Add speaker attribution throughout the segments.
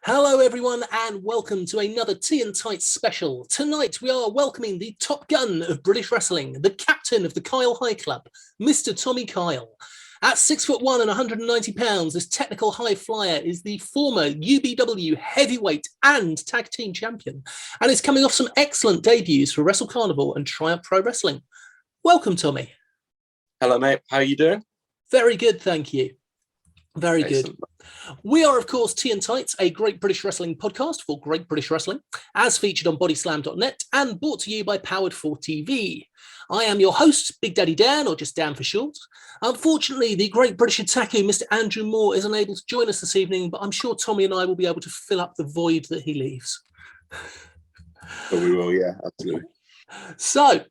Speaker 1: Hello everyone and welcome to another Tea and Tights special. Tonight we are welcoming the top gun of British wrestling, the captain of the Kyle High Club, Mr. Tommy Kyle. At 6'1" and 190 pounds, this technical high flyer is the former UBW heavyweight and tag team champion and is coming off some excellent debuts for Wrestle Carnival and Triumph Pro Wrestling. Welcome, Tommy.
Speaker 2: Hello, mate. How are you doing?
Speaker 1: Very good, thank you. Very
Speaker 2: Excellent.
Speaker 1: good. We are, of course, Tea and Tights, a Great British Wrestling podcast for Great British Wrestling, as featured on bodyslam.net and brought to you by Powered 4 TV. I am your host, Big Daddy Dan, or just Dan for short. Unfortunately, the Great British Otaku, Mr. Andrew Moore, is unable to join us this evening, but I'm sure Tommy and I will be able to fill up the void that he leaves.
Speaker 2: But we will, yeah, absolutely.
Speaker 1: So,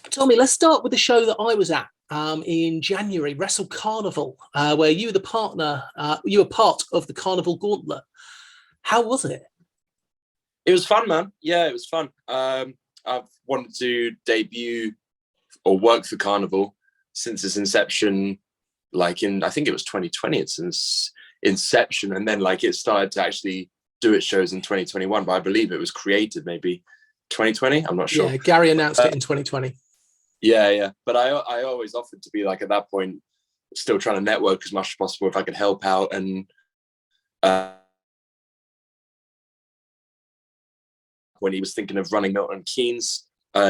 Speaker 1: Tommy, let's start with the show that I was at. In January, Wrestle Carnival, where you were the partner, you were part of the Carnival Gauntlet. How was it?
Speaker 2: It was fun, man. Yeah, it was fun. I've wanted to debut or work for Carnival since its inception, I think it was 2020, it's since inception, and then it started to actually do its shows in 2021, but I believe it was created maybe 2020, I'm not sure.
Speaker 1: Yeah, Gary announced it in 2020.
Speaker 2: Yeah. But I always offered to be at that point, still trying to network as much as possible if I could help out. And when he was thinking of running Milton Keynes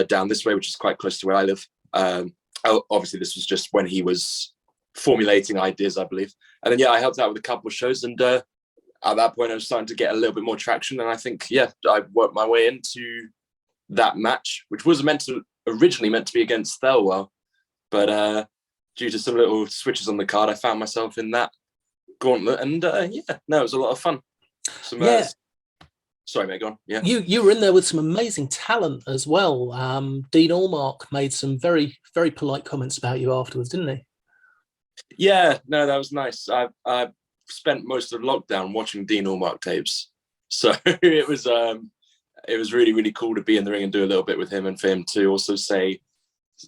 Speaker 2: down this way, which is quite close to where I live. Obviously, this was just when he was formulating ideas, I believe. And then, I helped out with a couple of shows. And at that point, I was starting to get a little bit more traction. And I think, I worked my way into that match, which was originally meant to be against Thelwell, but due to some little switches on the card, I found myself in that gauntlet, and it was a lot of fun. Sorry, mate, go on. Yeah,
Speaker 1: you were in there with some amazing talent as well. Dean Allmark made some very, very polite comments about you afterwards, didn't he?
Speaker 2: Yeah, no, that was nice. I spent most of lockdown watching Dean Allmark tapes, so it was really, really cool to be in the ring and do a little bit with him, and for him to also say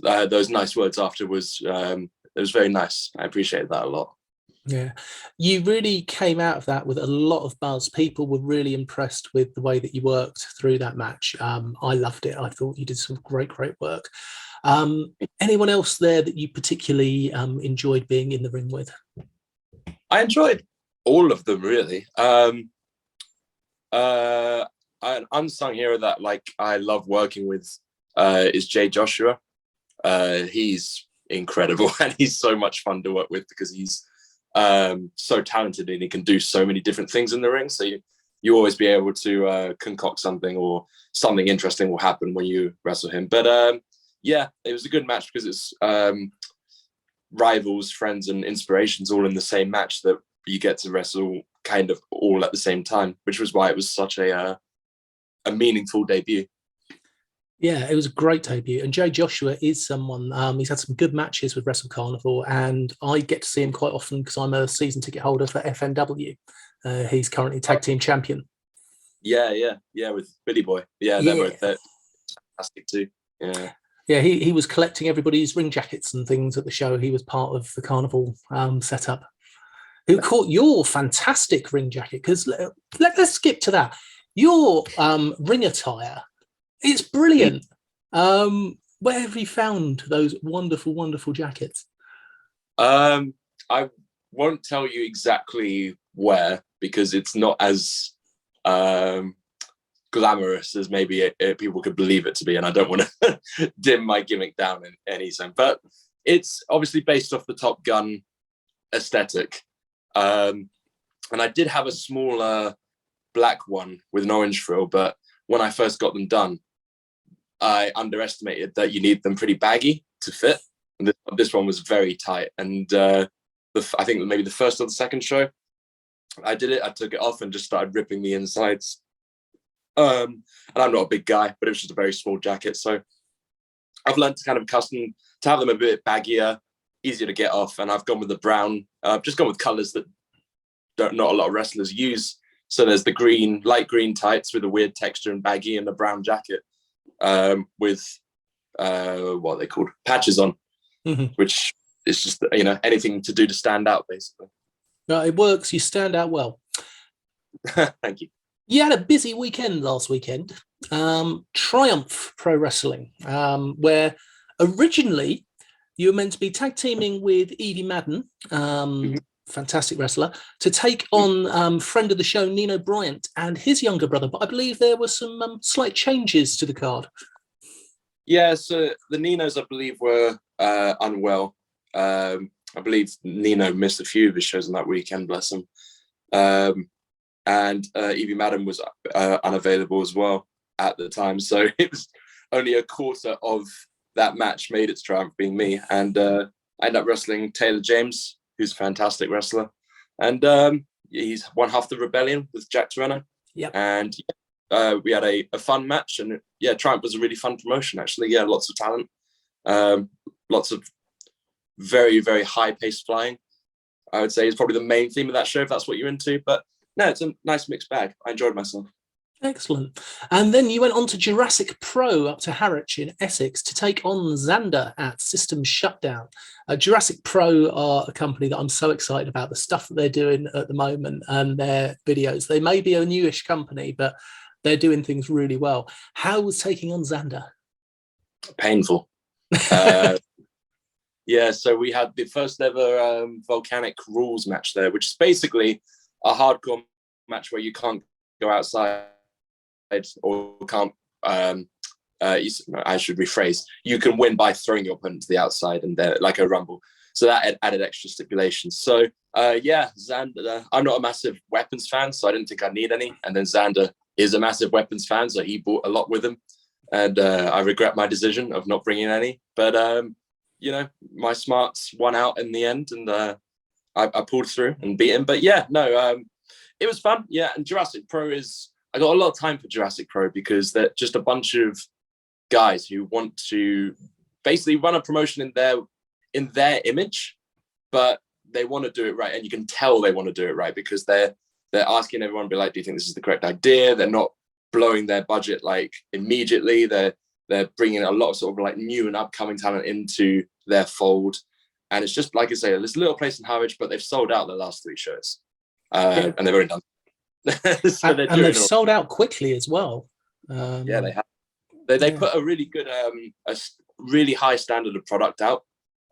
Speaker 2: those nice words after it was very nice. I appreciate that a lot.
Speaker 1: Yeah, you really came out of that with a lot of buzz. People were really impressed with the way that you worked through that match. I loved it. I thought you did some great work. Anyone else there that you particularly enjoyed being in the ring with?
Speaker 2: I enjoyed all of them, really. An unsung hero that I love working with is Jay Joshua. He's incredible and he's so much fun to work with because he's so talented and he can do so many different things in the ring. So you always be able to concoct something, or something interesting will happen when you wrestle him. But it was a good match because it's rivals, friends, and inspirations all in the same match that you get to wrestle kind of all at the same time, which was why it was such a meaningful debut.
Speaker 1: Yeah, it was a great debut. And Jay Joshua is someone, he's had some good matches with Wrestle Carnival, and I get to see him quite often because I'm a season ticket holder for FNW. He's currently tag team champion.
Speaker 2: Yeah, with Billy Boy. Yeah, they're both fantastic too.
Speaker 1: Yeah, he was collecting everybody's ring jackets and things at the show. He was part of the Carnival setup. Who caught your fantastic ring jacket? Because let's skip to that. Your ring attire, it's brilliant. Where have you found those wonderful jackets?
Speaker 2: I won't tell you exactly where, because it's not as glamorous as maybe people could believe it to be, and I don't want to dim my gimmick down in any sense. But it's obviously based off the Top Gun aesthetic. And I did have a smaller black one with an orange frill, but when I first got them done, I underestimated that you need them pretty baggy to fit. And this one was very tight. And I think maybe the first or the second show I did it, I took it off and just started ripping the insides. And I'm not a big guy, but it was just a very small jacket. So I've learned to kind of custom to have them a bit baggier, easier to get off. And I've gone with the brown. I've just gone with colors that not a lot of wrestlers use. So there's the green, light green tights with a weird texture and baggy, and the brown jacket with what are they called? Patches on, which is just, anything to do to stand out, basically.
Speaker 1: No, it works. You stand out well.
Speaker 2: Thank you.
Speaker 1: You had a busy weekend last weekend. Triumph Pro Wrestling, where originally you were meant to be tag teaming with Evie Madden, fantastic wrestler, to take on friend of the show Nino Bryant and his younger brother. But I believe there were some slight changes to the card.
Speaker 2: Yeah, so the Ninos, I believe, were unwell. I believe Nino missed a few of his shows on that weekend, bless him. And Evie Madden was unavailable as well at the time. So it was only a quarter of that match made it to Triumph, being me. And I ended up wrestling Taylor James, who's a fantastic wrestler. And he's one half the Rebellion with Jack Torreno.
Speaker 1: Yep.
Speaker 2: And we had a fun match. And yeah, Triumph was a really fun promotion, actually. Yeah, lots of talent. Lots of very, very high-paced flying, I would say, is probably the main theme of that show, if that's what you're into. But no, it's a nice mixed bag. I enjoyed myself.
Speaker 1: Excellent. And then you went on to Jurassic Pro up to Harwich in Essex to take on Xander at System Shutdown. Jurassic Pro are a company that I'm so excited about, the stuff that they're doing at the moment and their videos. They may be a newish company, but they're doing things really well. How was taking on Xander?
Speaker 2: Painful. Yeah, so we had the first ever Volcanic Rules match there, which is basically a hardcore match where you can't go outside or can't, I should rephrase, you can win by throwing your opponent to the outside and they're like a rumble. So that added extra stipulations. So yeah, Xander, I'm not a massive weapons fan, so I didn't think I'd need any. And then Xander is a massive weapons fan, so he bought a lot with him. And I regret my decision of not bringing any. But, you know, my smarts won out in the end, and I pulled through and beat him. But yeah, no, it was fun. Yeah, and Jurassic Pro I got a lot of time for Jurassic Pro because they're just a bunch of guys who want to basically run a promotion in their image, but they want to do it right. And you can tell they want to do it right because they're asking everyone to be like, do you think this is the correct idea? They're not blowing their budget like immediately. They're bringing a lot of sort of like new and upcoming talent into their fold. And it's just, like I say, this little place in Harwich, but they've sold out the last 3 shows. And they've already done.
Speaker 1: So and they've sold out quickly as well.
Speaker 2: Yeah, they have. They put a really good, a really high standard of product out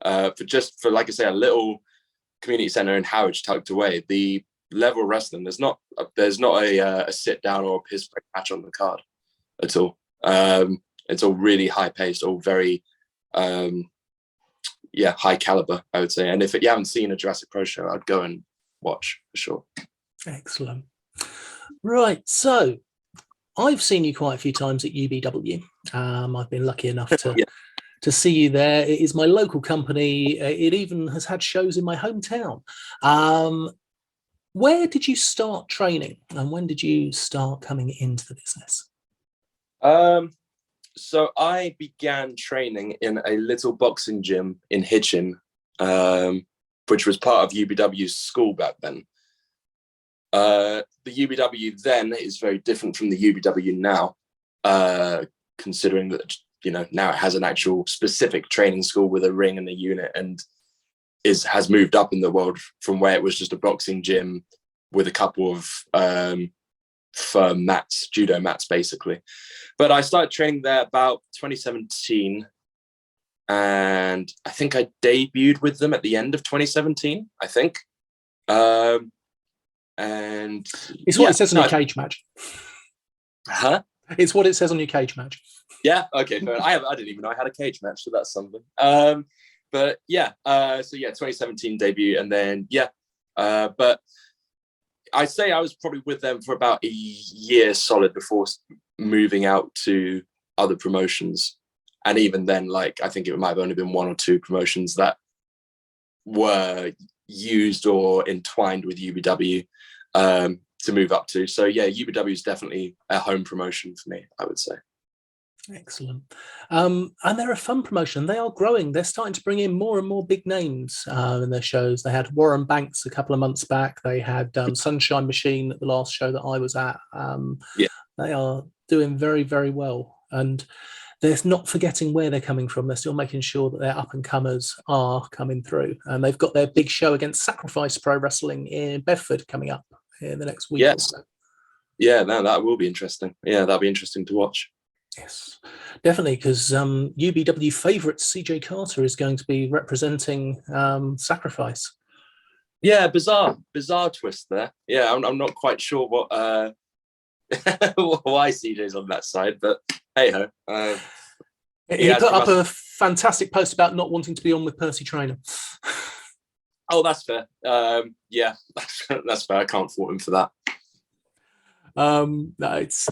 Speaker 2: for like I say, a little community centre in Harwich tucked away. The level of wrestling, there's not a sit down or a piss break match on the card at all. It's all really high paced, all very high caliber, I would say. And if you haven't seen a Jurassic Pro show, I'd go and watch for sure.
Speaker 1: Excellent. Right, so I've seen you quite a few times at UBW. I've been lucky enough to see you there. It is my local company. It even has had shows in my hometown. Where did you start training, and when did you start coming into the business?
Speaker 2: So I began training in a little boxing gym in Hitchin, which was part of UBW's school back then. The UBW then is very different from the UBW now, considering that, you know, now it has an actual specific training school with a ring and a unit, and has moved up in the world from where it was just a boxing gym with a couple of firm mats, judo mats, basically. But I started training there about 2017, and I think I debuted with them at the end of 2017, I think. And
Speaker 1: it's what it says on your cage match.
Speaker 2: Huh?
Speaker 1: It's what it says on your cage match.
Speaker 2: Yeah. Okay. No, I didn't even know I had a cage match, so that's something. But yeah. So yeah, 2017 debut, and then but I'd say I was probably with them for about a year solid before moving out to other promotions. And even then, like, I think it might have only been 1 or 2 promotions that were used or entwined with UBW to move up to. So yeah, UBW is definitely a home promotion for me, I would say.
Speaker 1: Excellent. And they're a fun promotion. They are growing. They're starting to bring in more and more big names in their shows. They had Warren Banks a couple of months back. They had Sunshine Machine at the last show that I was at. They are doing very, very well. And they're not forgetting where they're coming from. They're still making sure that their up-and-comers are coming through. And they've got their big show against Sacrifice Pro Wrestling in Bedford coming up in the next week or so.
Speaker 2: Yeah, no, that will be interesting. Yeah, that'll be interesting to watch.
Speaker 1: Yes, definitely, because UBW favourite CJ Carter is going to be representing Sacrifice.
Speaker 2: Yeah, bizarre twist there. Yeah, I'm not quite sure what why CJ's on that side, but hey ho.
Speaker 1: He put up a fantastic post about not wanting to be on with Percy Traynor.
Speaker 2: Oh, that's fair. Yeah, that's fair. I can't fault him for that.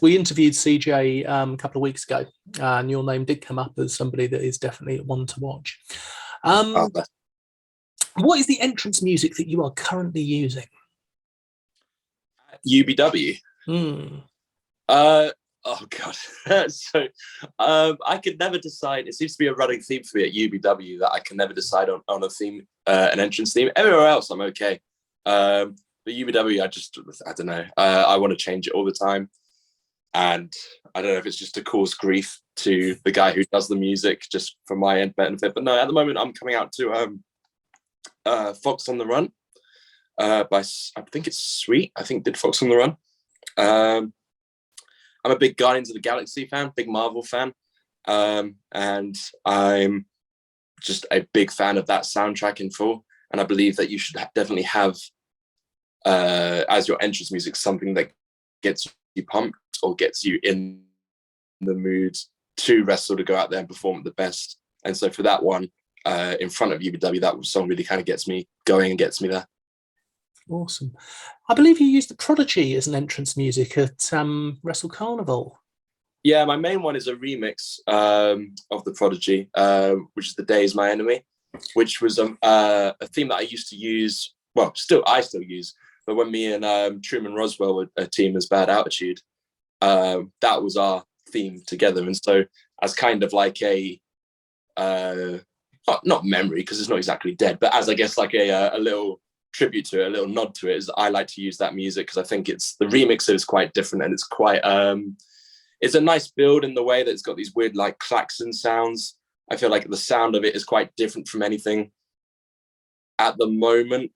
Speaker 1: We interviewed CJ a couple of weeks ago, and your name did come up as somebody that is definitely one to watch. What is the entrance music that you are currently using?
Speaker 2: UBW. Oh god. So I could never decide. It seems to be a running theme for me at UBW that I can never decide on a theme, an entrance theme. Everywhere else I'm okay. But UBW, I don't know. I want to change it all the time. And I don't know if it's just to cause grief to the guy who does the music just for my end benefit. But no, at the moment I'm coming out to Fox on the Run by, I think it's Sweet. I think did Fox on the Run. I'm a big Guardians of the Galaxy fan, big Marvel fan. And I'm just a big fan of that soundtrack in full. And I believe that you should definitely have as your entrance music something that gets you pumped or gets you in the mood to wrestle, to go out there and perform at the best. And so for that one, in front of UBW, that song really kind of gets me going and gets me there.
Speaker 1: Awesome. I believe you used the Prodigy as an entrance music at Wrestle Carnival.
Speaker 2: Yeah, my main one is a remix of the Prodigy, which is The Day Is My Enemy, which was a theme that I used to use. Well, I still use. But when me and Truman Roswell were a team as Bad Altitude, that was our theme together. And so as kind of like a not memory, because it's not exactly dead, but as I guess like a little tribute to it, a little nod to it, is I like to use that music because I think the remix is quite different, and it's quite it's a nice build in the way that it's got these weird like klaxon sounds. I feel like the sound of it is quite different from anything at the moment,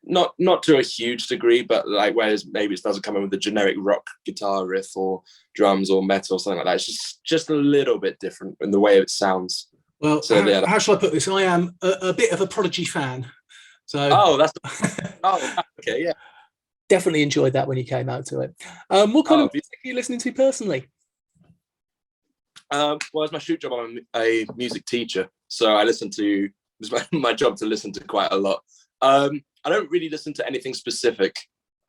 Speaker 2: not to a huge degree, but like whereas maybe it doesn't come in with the generic rock guitar riff or drums or metal or something like that. It's just a little bit different in the way it sounds.
Speaker 1: Well, so, how shall I put this? I am a bit of a Prodigy fan. So
Speaker 2: okay, yeah.
Speaker 1: Definitely enjoyed that when you came out to it. What kind of music are you listening to personally?
Speaker 2: Well, as my shoot job, I'm a music teacher, so it's my job to listen to quite a lot. I don't really listen to anything specific.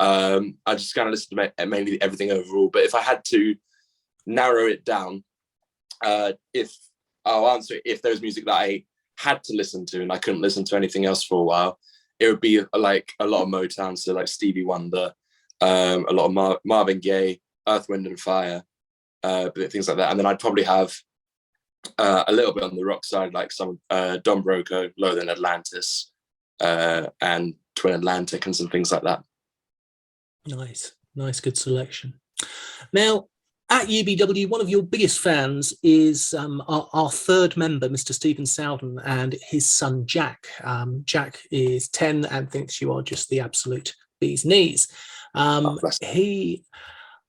Speaker 2: I just kind of listen to mainly everything overall. But if I had to narrow it down, if there was music that I had to listen to and I couldn't listen to anything else for a while, it would be like a lot of Motown, so like Stevie Wonder, a lot of Marvin Gaye, Earth, Wind and Fire, things like that. And then I'd probably have a little bit on the rock side, like some Don Broco, Lower Than Atlantis, and Twin Atlantic and some things like that.
Speaker 1: Nice, good selection. Now, at UBW, one of your biggest fans is our third member, Mr. Stephen Sowden, and his son, Jack. Jack is 10 and thinks you are just the absolute bee's knees. He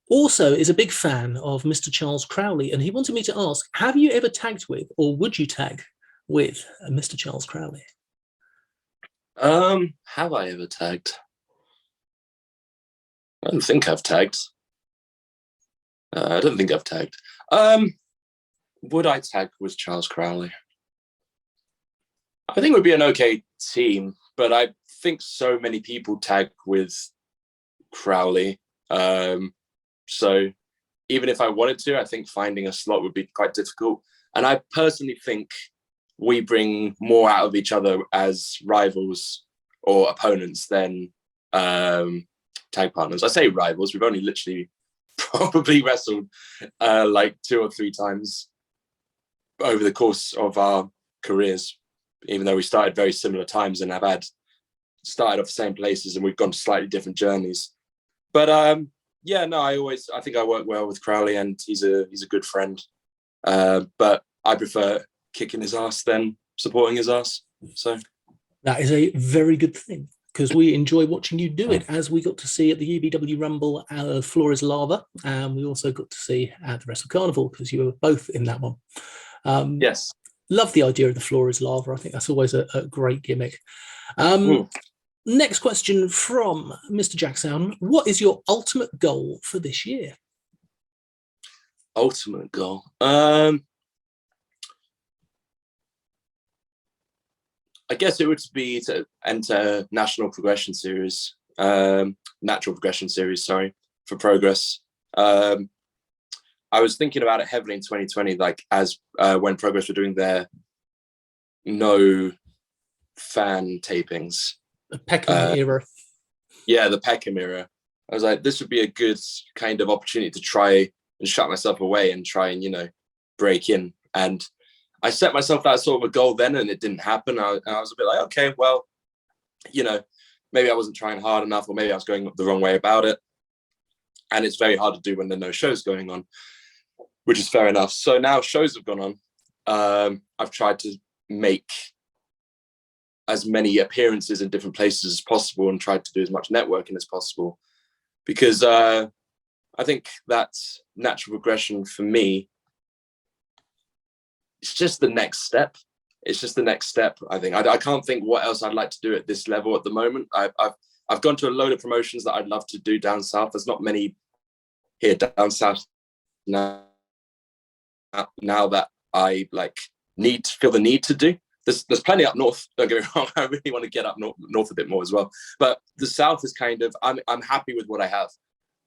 Speaker 1: also is a big fan of Mr. Charles Crowley, and he wanted me to ask, have you ever tagged with, or would you tag with Mr. Charles Crowley?
Speaker 2: Have I ever tagged? I don't think I've tagged. Would I tag with Charles Crowley? I think it would be an okay team, but I think so many people tag with Crowley. So even if I wanted to, I think finding a slot would be quite difficult. And I personally think we bring more out of each other as rivals or opponents than tag partners. I say rivals, we've only literally probably wrestled like 2 or 3 times over the course of our careers, even though we started very similar times and have started off the same places and we've gone slightly different journeys. But I think I work well with Crowley, and he's a good friend. But I prefer kicking his ass than supporting his ass. So
Speaker 1: that is a very good thing. because we enjoy watching you do it, as we got to see at the UBW Rumble, Floor is Lava, and we also got to see at the Wrestle Carnival, because you were both in that one.
Speaker 2: Yes.
Speaker 1: Love the idea of the Floor is Lava. I think that's always a great gimmick. Next question from Mr. Jackson. What is your ultimate goal for this year?
Speaker 2: Ultimate goal? I guess it would be to enter National Progression Series, Natural Progression Series, sorry, for Progress. I was thinking about it heavily in 2020, like as when Progress were doing their no fan tapings.
Speaker 1: The Peckham era.
Speaker 2: Yeah, the Peckham era. I was like, this would be a good kind of opportunity to try and shut myself away and try and, you know, break in. And I set myself that sort of a goal then, and it didn't happen. I was a bit like, okay, well, you know, maybe I wasn't trying hard enough, or maybe I was going the wrong way about it. And it's very hard to do when there are no shows going on, which is fair enough. So now shows have gone on. I've tried to make as many appearances in different places as possible and tried to do as much networking as possible, because I think that natural progression for me, it's just the next step. It's just the next step, I think. I can't think what else I'd like to do at this level at the moment. I've gone to a load of promotions that I'd love to do down south. There's not many here down south now that I feel the need to do. There's plenty up north, don't get me wrong. I really want to get up north a bit more as well. But the south is kind of, I'm happy with what I have.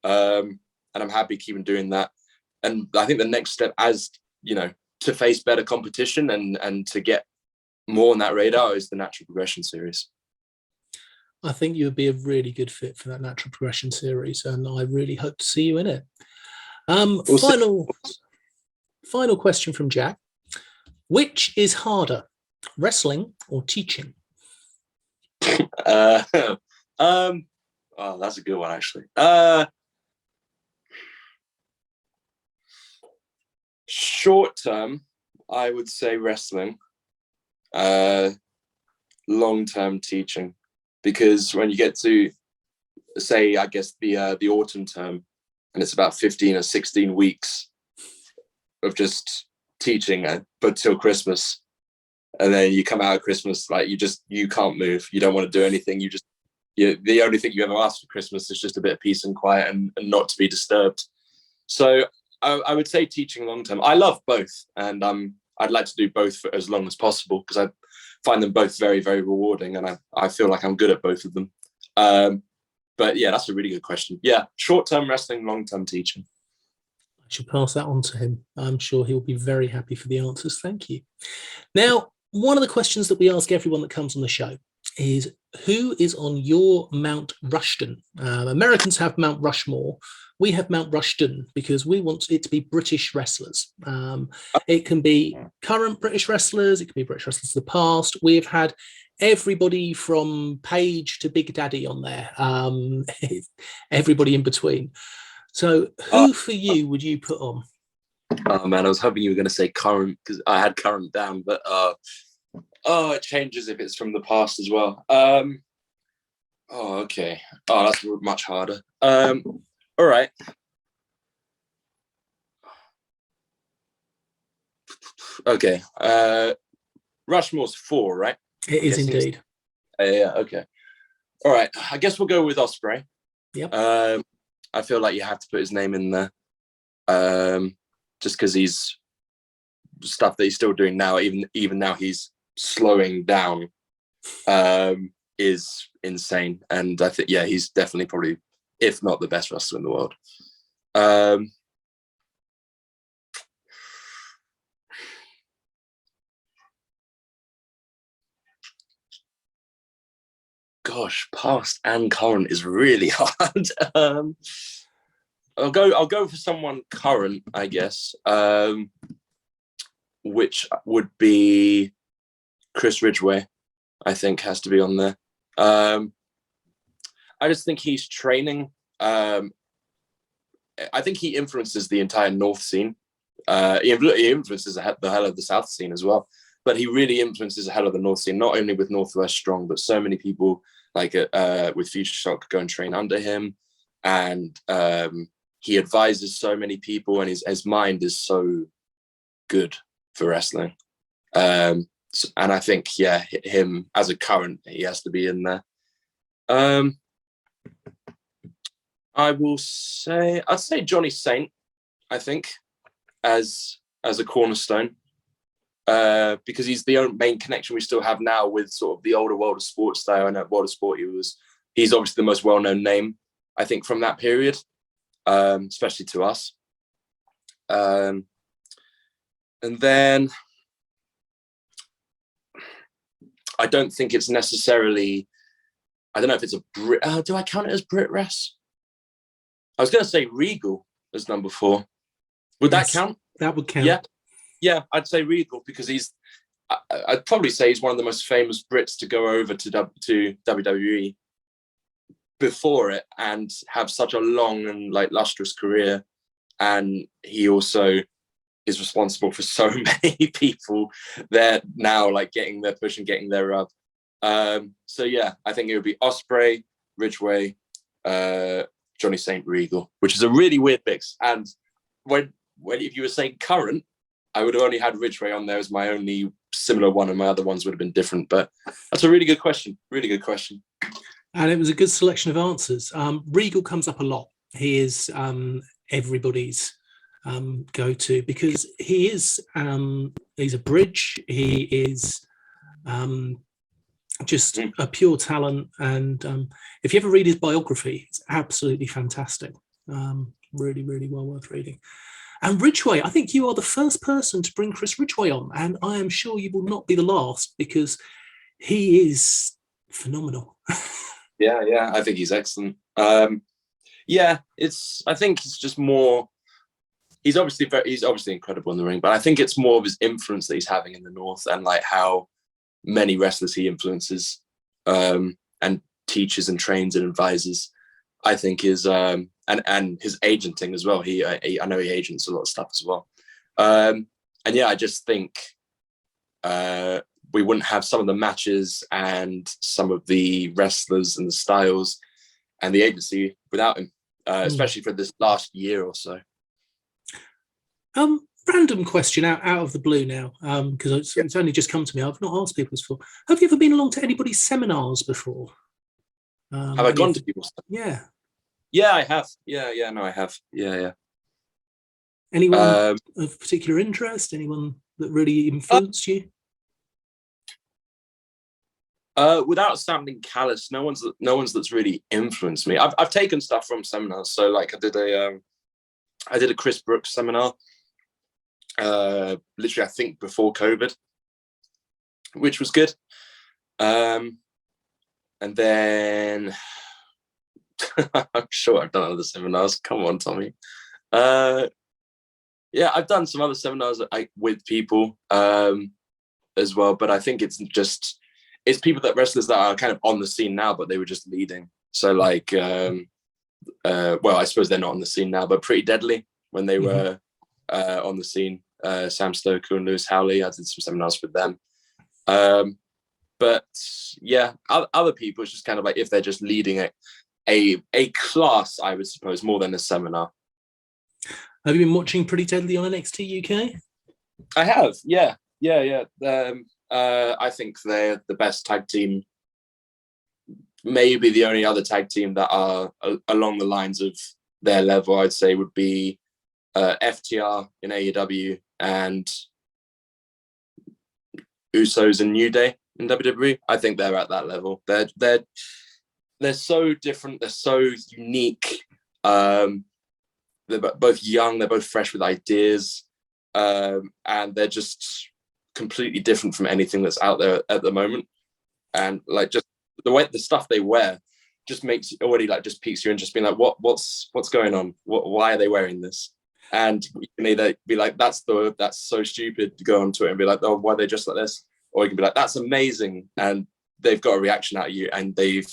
Speaker 2: And I'm happy keeping doing that. And I think the next step, as you know, to face better competition and to get more on that radar, is the Natural Progression Series.
Speaker 1: I think you would be a really good fit for that Natural Progression Series, and I really hope to see you in it. Final question from Jack. Which is harder, wrestling or teaching?
Speaker 2: Oh, that's a good one, actually. Short term, I would say wrestling. Long term, teaching, because when you get to, say, I guess the autumn term, and it's about 15 or 16 weeks of just teaching, but till Christmas, and then you come out of Christmas, like you can't move, you don't want to do anything, the only thing you ever ask for Christmas is just a bit of peace and quiet and not to be disturbed. So I would say teaching long term. I love both, and I'd like to do both for as long as possible, because I find them both very, very rewarding, and I feel like I'm good at both of them. But yeah, that's a really good question. Yeah, short term wrestling, long term teaching.
Speaker 1: I should pass that on to him. I'm sure he'll be very happy for the answers. Thank you. Now, one of the questions that we ask everyone that comes on the show is, who is on your Mount Rushton? Americans have Mount Rushmore. We have Mount Rushton because we want it to be British wrestlers. It can be current British wrestlers. It can be British wrestlers of the past. We've had everybody from Paige to Big Daddy on there. Everybody in between. So who for you would you put on?
Speaker 2: Oh man, I was hoping you were going to say current, because I had current down, but it changes if it's from the past as well. Okay. Oh, that's much harder. All right. Okay. Rushmore's 4, right?
Speaker 1: It is indeed.
Speaker 2: Yeah. Okay. All right. I guess we'll go with Ospreay.
Speaker 1: Yep.
Speaker 2: I feel like you have to put his name in there, just because he's stuff that he's still doing now. Even now, he's slowing down. Is insane, and I think he's definitely probably, if not the best wrestler in the world. Gosh, past and current is really hard. I'll go for someone current, I guess, which would be Chris Ridgway. I think has to be on there. I just think he's training. I think he influences the entire North scene. He influences the hell of the South scene as well. but he really influences a hell of the North scene, not only with Northwest Strong, but so many people like with Future Shock go and train under him. And he advises so many people, and his mind is so good for wrestling. And I think, him as a current, he has to be in there. I'd say Johnny Saint, I think, as a cornerstone, because he's the only main connection we still have now with sort of the older World of Sport style. And at World of Sport, he's obviously the most well-known name, I think, from that period, especially to us. And then I don't think it's necessarily, I don't know if it's a Brit, do I count it as Brit Wres? I was going to say Regal as number 4. Would that count?
Speaker 1: That would count.
Speaker 2: Yeah, I'd say Regal, because I'd probably say he's one of the most famous Brits to go over to WWE before it and have such a long and like lustrous career. And he also is responsible for so many people there now, like getting their push and getting their rub. So yeah, I think it would be Ospreay, Ridgeway, Johnny Saint, Regal, which is a really weird mix. And when if you were saying current, I would have only had Ridgeway on there as my only similar one, and my other ones would have been different. But that's a really good question. Really good question.
Speaker 1: And it was a good selection of answers. Regal comes up a lot. He is everybody's go-to, because he is he's a bridge. He is just a pure talent. And if you ever read his biography, it's absolutely fantastic. Really, really well worth reading. And Ridgeway, I think you are the first person to bring Chris Ridgeway on, and I am sure you will not be the last, because he is phenomenal.
Speaker 2: Yeah, I think he's excellent. I think it's just more. He's obviously incredible in the ring, but I think it's more of his influence that he's having in the North, and like how many wrestlers he influences, and teaches and trains and advises. I think is and his agenting as well. I know he agents a lot of stuff as well. I just think we wouldn't have some of the matches and some of the wrestlers and the styles and the agency without him, especially for this last year or so.
Speaker 1: Random question out of the blue now, because it's only just come to me. I've not asked people this before. Have you ever been along to anybody's seminars before?
Speaker 2: Have I gone to people's?
Speaker 1: Yeah.
Speaker 2: Yeah, I have. Yeah, no, I have. Yeah.
Speaker 1: Anyone of particular interest? Anyone that really influenced you?
Speaker 2: Without sounding callous, no one's that's really influenced me. I've taken stuff from seminars. So like I did a Chris Brooks seminar, literally I think before COVID, which was good. And then I'm sure I've done other seminars. Come on, Tommy. I've done some other seminars with people as well, but I think it's people wrestlers that are kind of on the scene now, but they were just leading. So like, I suppose they're not on the scene now, but Pretty Deadly when they were on the scene, Sam Stoker and Lewis Howley, I did some seminars with them. But yeah, other people, it's just kind of like if they're just leading a class, I would suppose, more than a seminar.
Speaker 1: Have you been watching Pretty Deadly on NXT UK?
Speaker 2: I have, yeah. I think they're the best tag team. Maybe the only other tag team that are along the lines of their level, I'd say, would be FTR in AEW and Usos and New Day in WWE. I think they're at that level. They're so different. They're so unique. They're both young. They're both fresh with ideas, and they're just completely different from anything that's out there at the moment. And like just the stuff they wear just makes it already like just piques your interest, being like, what's going on? Why are they wearing this? And you can either be like, that's so stupid, to go on Twitter and be like, oh, why are they just like this? Or you can be like, that's amazing, and they've got a reaction out of you and they've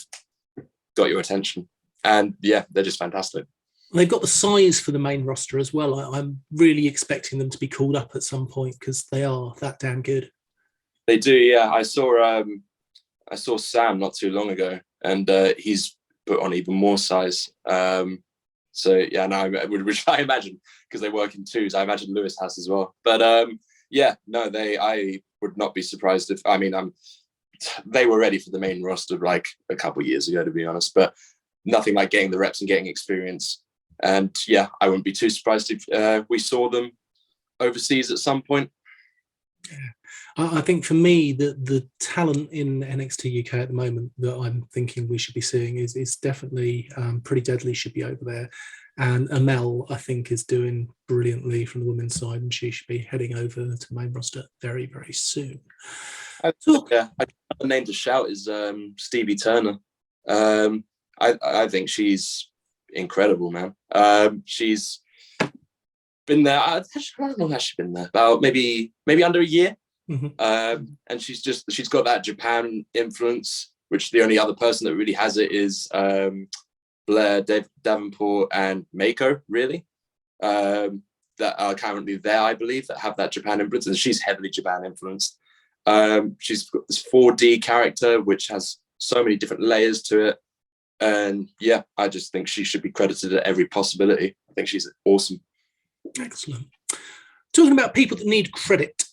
Speaker 2: got your attention. And yeah, they're just fantastic.
Speaker 1: They've got the size for the main roster as well. I'm really expecting them to be called up at some point because they are that damn good.
Speaker 2: They do, yeah. I saw Sam not too long ago, and he's put on even more size. So yeah, no, which I imagine, because they work in twos, I imagine Lewis has as well. But yeah, no, I would not be surprised if, I mean, they were ready for the main roster like a couple of years ago, to be honest, but nothing like getting the reps and getting experience. And yeah, I wouldn't be too surprised if we saw them overseas at some point.
Speaker 1: I think for me, the talent in NXT UK at the moment that I'm thinking we should be seeing is definitely Pretty Deadly should be over there. And Amel, I think, is doing brilliantly from the women's side, and she should be heading over to the main roster very, very soon.
Speaker 2: Yeah, another name to shout is Stevie Turner. I think she's incredible, man. She's been there. How long has she been there? About maybe under a year.
Speaker 1: Mm-hmm.
Speaker 2: And she's got that Japan influence, which the only other person that really has it is Blair Davenport and Mako, really, that are currently there, I believe, that have that Japan influence, and she's heavily Japan influenced. She's got this 4D character which has so many different layers to it, and yeah, I just think she should be credited at every possibility. I think she's awesome.
Speaker 1: Excellent. Talking about people that need credit,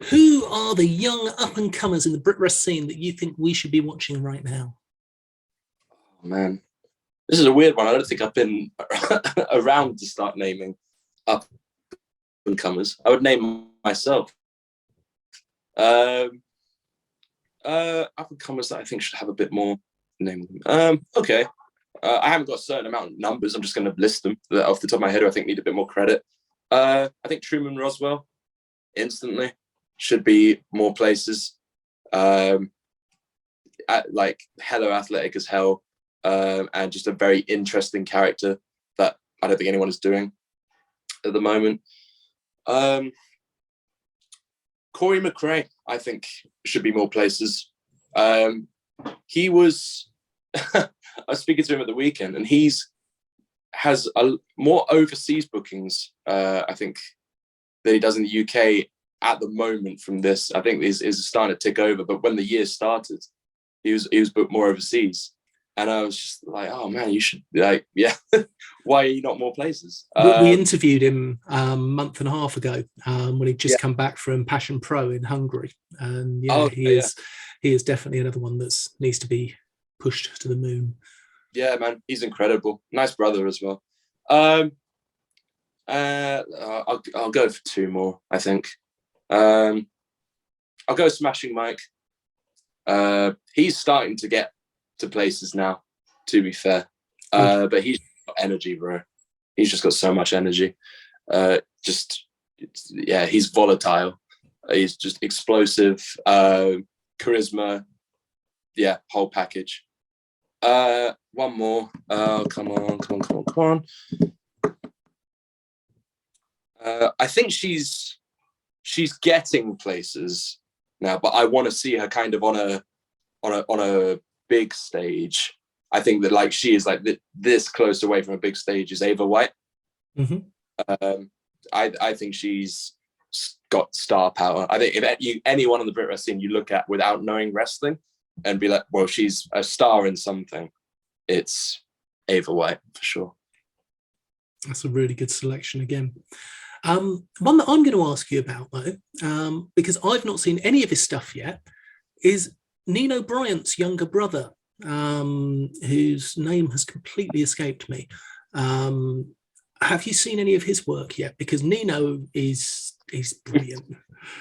Speaker 1: who are the young up-and-comers in the Brit Wres scene that you think we should be watching right now?
Speaker 2: Oh, man, this is a weird one. I don't think I've been around to start naming up-and-comers. I would name myself. Up-and-comers that I think should have a bit more name. Okay. I haven't got a certain amount of numbers. I'm just going to list them off the top of my head who I think need a bit more credit. I think Truman Roswell, instantly, should be more places. Like hella athletic as hell, and just a very interesting character that I don't think anyone is doing at the moment. Corey McRae, I think, should be more places. He was, I was speaking to him at the weekend, and has more overseas bookings, I think, than he does in the UK at the moment from this. I think is starting to tick over, but when the year started, he was booked more overseas. And I was just like, oh man, you should, like, yeah, why are you not more places?
Speaker 1: We interviewed him a month and a half ago when he'd just come back from Passion Pro in Hungary. And yeah, he is definitely another one that needs to be pushed to the moon.
Speaker 2: Yeah, man, he's incredible. Nice brother as well. I'll go for two more, I think. I'll go Smashing Mike. He's starting to get to places now, to be fair. But he's got energy, bro. He's just got so much energy. He's volatile. He's just explosive, charisma. Yeah, whole package. One more. Come on. I think she's getting places now, but I want to see her kind of on a big stage. I think that like she is like this close away from a big stage is Ava White.
Speaker 1: Mm-hmm.
Speaker 2: I think she's got star power. I think if anyone on the Brit Wres scene you look at without knowing wrestling and be like, well, she's a star in something, it's Ava White for sure.
Speaker 1: That's a really good selection again. One that I'm going to ask you about though, because I've not seen any of his stuff yet, is Nino Bryant's younger brother, whose name has completely escaped me. Have you seen any of his work yet? Because Nino is brilliant.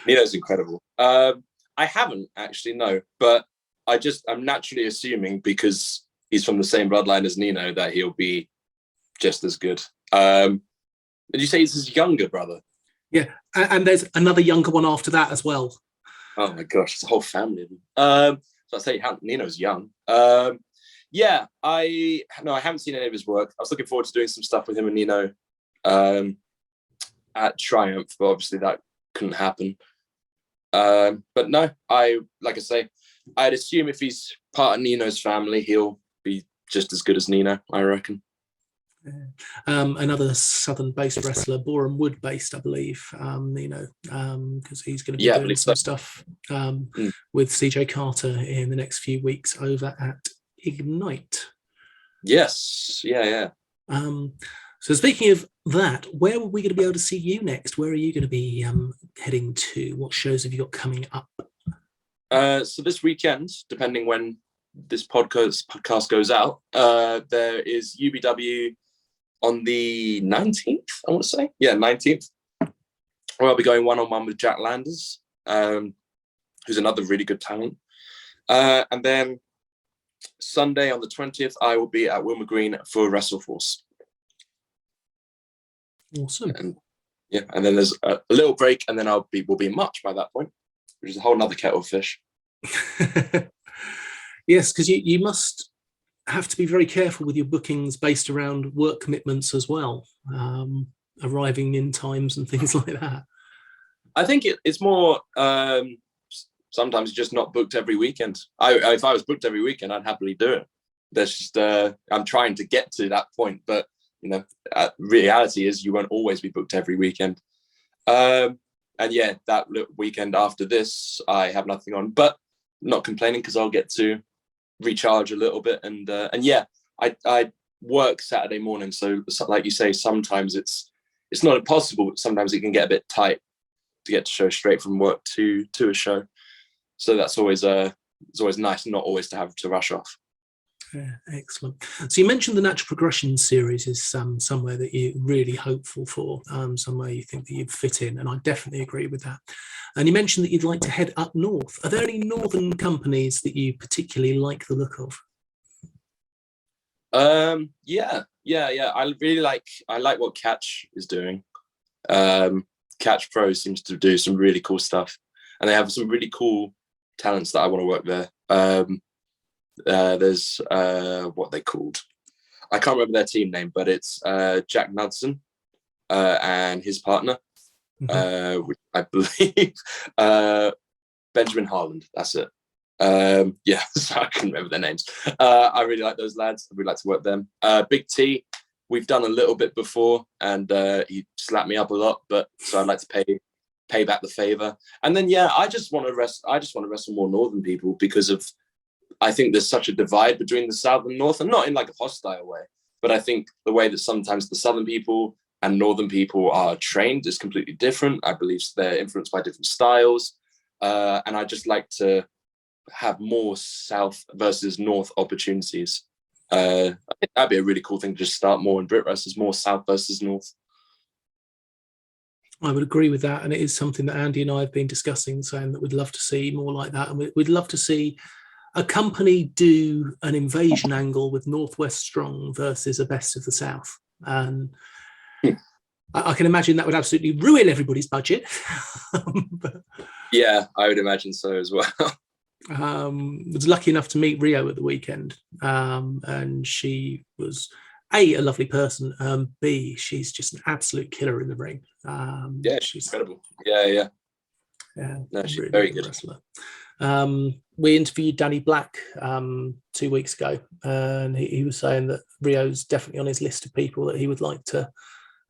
Speaker 2: Nino's incredible. I haven't actually, no, but I'm naturally assuming because he's from the same bloodline as Nino that he'll be just as good. Did you say he's his younger brother?
Speaker 1: Yeah, and there's another younger one after that as well.
Speaker 2: Oh my gosh, it's a whole family of them. So I say Nino's young. Yeah, I haven't seen any of his work. I was looking forward to doing some stuff with him and Nino at Triumph, but obviously that couldn't happen. But no, I'd assume if he's part of Nino's family, he'll be just as good as Nino, I reckon.
Speaker 1: Another Southern-based wrestler, Boreham Wood-based, I believe. Because he's going to be
Speaker 2: Yeah, I
Speaker 1: doing
Speaker 2: believe
Speaker 1: some
Speaker 2: so.
Speaker 1: stuff
Speaker 2: Mm.
Speaker 1: with CJ Carter in the next few weeks over at Ignite.
Speaker 2: Yes, yeah.
Speaker 1: So speaking of that, where are we going to be able to see you next? Where are you going to be heading to? What shows have you got coming up?
Speaker 2: So this weekend, depending when this podcast goes out, there is UBW on the 19th, I want to say. Yeah, 19th. Where I'll be going one-on-one with Jack Landers, who's another really good talent. And then Sunday on the 20th, I will be at Wilmer Green for WrestleForce.
Speaker 1: Awesome.
Speaker 2: And then there's a little break, and then we'll be in March by that point, which is a whole nother kettle of fish.
Speaker 1: Yes, because you must have to be very careful with your bookings based around work commitments as well, arriving in times and things like that.
Speaker 2: I think it's more sometimes just not booked every weekend. If I was booked every weekend, I'd happily do it. There's just I'm trying to get to that point, but reality is you won't always be booked every weekend. And yeah, that weekend after this, I have nothing on, but not complaining because I'll get to recharge a little bit. And yeah, I work Saturday morning, so like you say, sometimes it's not impossible, but sometimes it can get a bit tight to get to show straight from work to a show. So that's always it's always nice not always to have to rush off.
Speaker 1: Yeah, excellent. So you mentioned the Natural Progression series is somewhere that you're really hopeful for, somewhere you think that you'd fit in, and I definitely agree with that. And you mentioned that you'd like to head up north. Are there any northern companies that you particularly like the look of?
Speaker 2: Yeah. I like what Catch is doing. Catch Pro seems to do some really cool stuff, and they have some really cool talents that I want to work there. There's what they called, I can't remember their team name, but it's Jack Knudsen and his partner, which I believe Benjamin Harland. That's it. Yeah, so I couldn't remember their names. I really like those lads. I really like to work them. Big T, we've done a little bit before, and he slapped me up a lot, but so I'd like to pay back the favor. And then yeah, I just want to wrestle more northern people, because of I think there's such a divide between the South and North, and not in like a hostile way, but I think the way that sometimes the Southern people and Northern people are trained is completely different. I believe they're influenced by different styles. And I just like to have more South versus North opportunities. I think that'd be a really cool thing to just start more in Brit Wres, is more South versus North.
Speaker 1: I would agree with that. And it is something that Andy and I have been discussing, saying that we'd love to see more like that. And we'd love to see a company do an invasion angle with Northwest Strong versus a Best of the South. And I can imagine that would absolutely ruin everybody's budget. But,
Speaker 2: yeah, I would imagine so as well.
Speaker 1: Was lucky enough to meet Rio at the weekend, and she was A, a lovely person, B, she's just an absolute killer in the ring.
Speaker 2: Yeah, she's incredible. Yeah. No, she's really very good
Speaker 1: wrestler. We interviewed Danny Black 2 weeks ago, and he was saying that Rio's definitely on his list of people that he would like to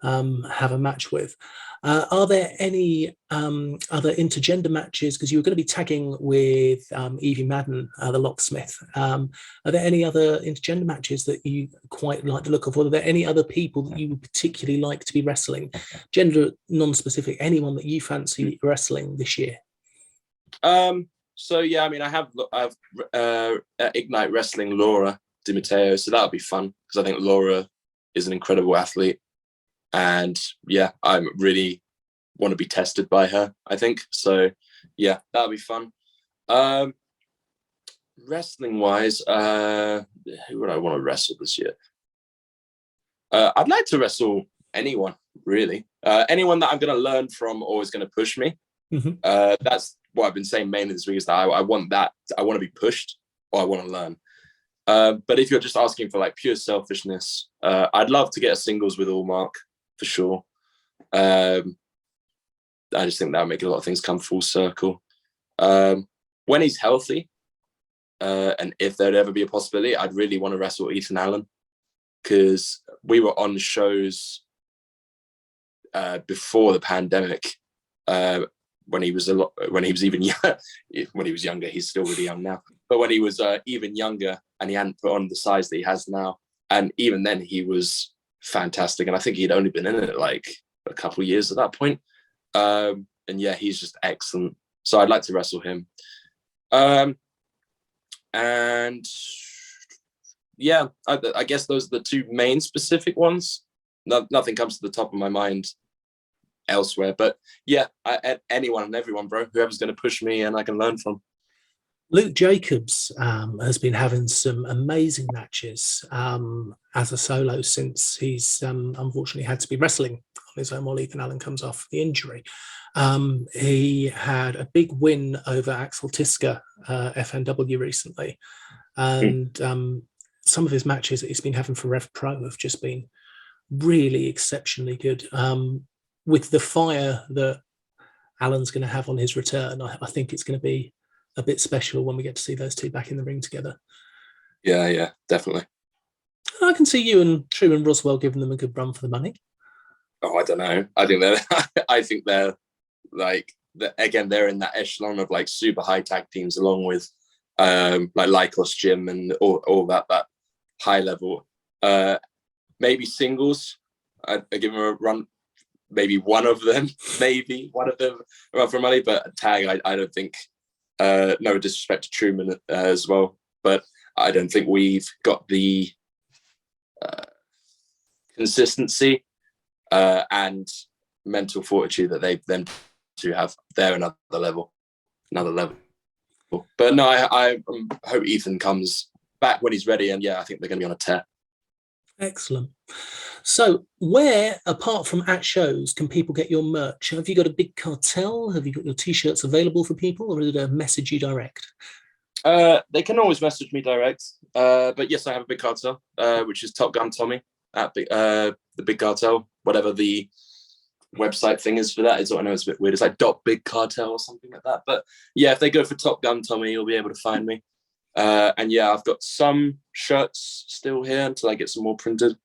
Speaker 1: have a match with. Are there any other intergender matches? Because you were going to be tagging with Evie Madden, the locksmith. Are there any other intergender matches that you quite like the look of? Or are there any other people that you would particularly like to be wrestling? Gender non-specific, anyone that you fancy wrestling this year?
Speaker 2: So yeah, I mean, I've at Ignite wrestling Laura Di Matteo, so that'll be fun, because I think Laura is an incredible athlete, and yeah, I really want to be tested by her, I think. So yeah, that'll be fun. Wrestling wise, who would I want to wrestle this year? I'd like to wrestle anyone, really. Anyone that I'm going to learn from or is going to push me. That's what I've been saying mainly this week, is that I want to be pushed, or I want to learn. But if you're just asking for like pure selfishness, I'd love to get a singles with Allmark for sure. I just think that would make a lot of things come full circle. When he's healthy, and if there'd ever be a possibility, I'd really want to wrestle Ethan Allen, because we were on shows before the pandemic, when he was even young. When he was younger, he's still really young now, but when he was even younger and he hadn't put on the size that he has now, and even then he was fantastic, and I think he'd only been in it like a couple of years at that point. And yeah, he's just excellent, so I'd like to wrestle him. And yeah, I guess those are the two main specific ones. Nothing comes to the top of my mind elsewhere, but yeah, anyone and everyone, bro, whoever's going to push me and I can learn from.
Speaker 1: Luke Jacobs has been having some amazing matches as a solo since he's unfortunately had to be wrestling on his own while Ethan Allen comes off the injury. He had a big win over Axel Tiska, FNW, recently. And some of his matches that he's been having for Rev Pro have just been really exceptionally good. With the fire that Alan's going to have on his return, I think it's going to be a bit special when we get to see those two back in the ring together.
Speaker 2: Yeah, definitely.
Speaker 1: I can see you and Truman Roswell giving them a good run for the money.
Speaker 2: Oh, I don't know. I think they're like, again, they're in that echelon of like super high tag teams, along with like Lycos Gym and all that high level. Maybe singles, I give them a run. Maybe one of them run for money, but tag, I don't think. No disrespect to Truman as well, but I don't think we've got the consistency and mental fortitude that them to have. They're another level. But no, I hope Ethan comes back when he's ready, and yeah, I think they're going to be on a tear.
Speaker 1: Excellent. So where, apart from at shows, can people get your merch? Have you got a big cartel? Have you got your t-shirts available for people, or is it a message you direct?
Speaker 2: They can always message me direct. But yes, I have a big cartel, which is Top Gun Tommy at the Big Cartel, whatever the website thing is for that. I know it's a bit weird. It's like .big cartel or something like that. But yeah, if they go for Top Gun Tommy, you'll be able to find me. And yeah, I've got some shirts still here until I get some more printed.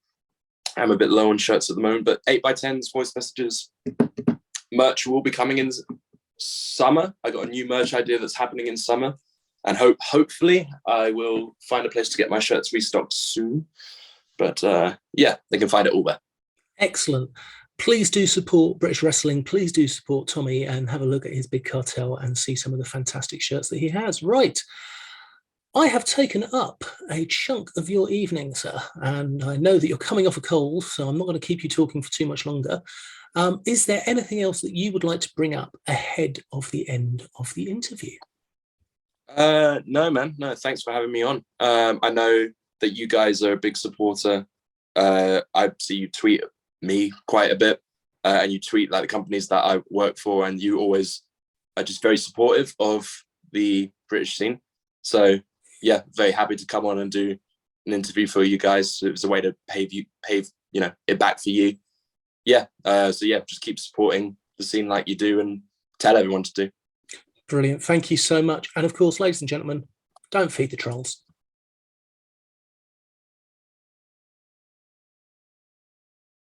Speaker 2: I'm a bit low on shirts at the moment, but 8x10s, voice messages, merch will be coming in summer. I got a new merch idea that's happening in summer, and hopefully I will find a place to get my shirts restocked soon. But yeah, they can find it all there.
Speaker 1: Excellent. Please do support British Wrestling. Please do support Tommy and have a look at his Big Cartel and see some of the fantastic shirts that he has. Right. I have taken up a chunk of your evening, sir, and I know that you're coming off a cold, so I'm not going to keep you talking for too much longer. Is there anything else that you would like to bring up ahead of the end of the interview?
Speaker 2: No, man. No, thanks for having me on. I know that you guys are a big supporter. I see you tweet me quite a bit, and you tweet like the companies that I work for, and you always are just very supportive of the British scene. So yeah, very happy to come on and do an interview for you guys. It was a way to pave it back for you. Yeah. So yeah, just keep supporting the scene like you do, and tell everyone to do.
Speaker 1: Brilliant. Thank you so much. And of course, ladies and gentlemen, don't feed the trolls.